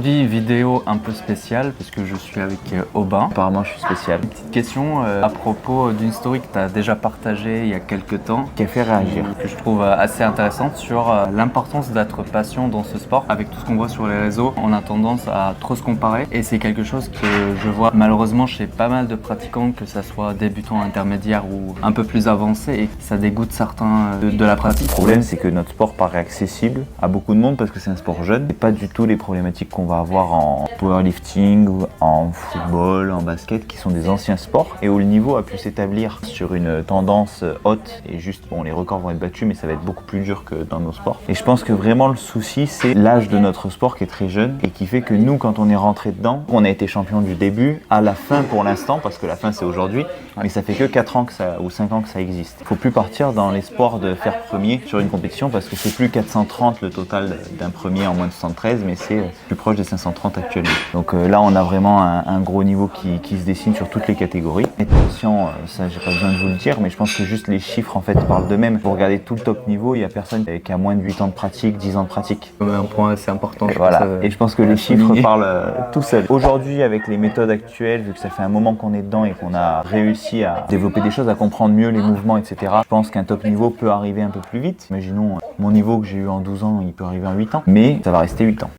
Aujourd'hui, vidéo un peu spéciale parce que je suis avec Aubin. Apparemment, je suis spécial. Une petite question à propos d'une story que tu as déjà partagée il y a quelques temps Qui a fait réagir. que je trouve assez intéressante sur l'importance d'être patient dans ce sport. Avec tout ce qu'on voit sur les réseaux, on a tendance à trop se comparer et c'est quelque chose que je vois malheureusement chez pas mal de pratiquants, que ça soit débutants, intermédiaires ou un peu plus avancés, et ça dégoûte certains de la pratique. Le problème, c'est que notre sport paraît accessible à beaucoup de monde parce que c'est un sport jeune et pas du tout les problématiques qu'on va avoir en powerlifting, ou en football, en basket, qui sont des anciens sports et où le niveau a pu s'établir sur une tendance haute et juste, bon, les records vont être battus, mais ça va être beaucoup plus dur que dans nos sports. Et je pense que vraiment le souci, c'est l'âge de notre sport qui est très jeune et qui fait que nous, quand on est rentré dedans, on a été champion du début à la fin pour l'instant, parce que la fin c'est aujourd'hui, mais ça fait que 4 ans que ça, ou 5 ans que ça existe. Il faut plus partir dans l'espoir de faire premier sur une compétition parce que c'est plus 430 le total d'un premier en moins de 73, mais c'est plus proche des 530 actuellement. Donc là, on a vraiment un gros niveau qui se dessine sur toutes les catégories. Être conscient, ça j'ai pas besoin de vous le dire, mais je pense que juste les chiffres en fait parlent d'eux-mêmes. Vous regardez tout le top niveau, il y a personne qui a moins de 8 ans de pratique, 10 ans de pratique. Un point assez important. Et je pense que les chiffres parlent tout seuls. Aujourd'hui, avec les méthodes actuelles, vu que ça fait un moment qu'on est dedans et qu'on a réussi à développer des choses, à comprendre mieux les mouvements, etc., je pense qu'un top niveau peut arriver un peu plus vite. Imaginons mon niveau que j'ai eu en 12 ans, il peut arriver en 8 ans, mais ça va rester 8 ans.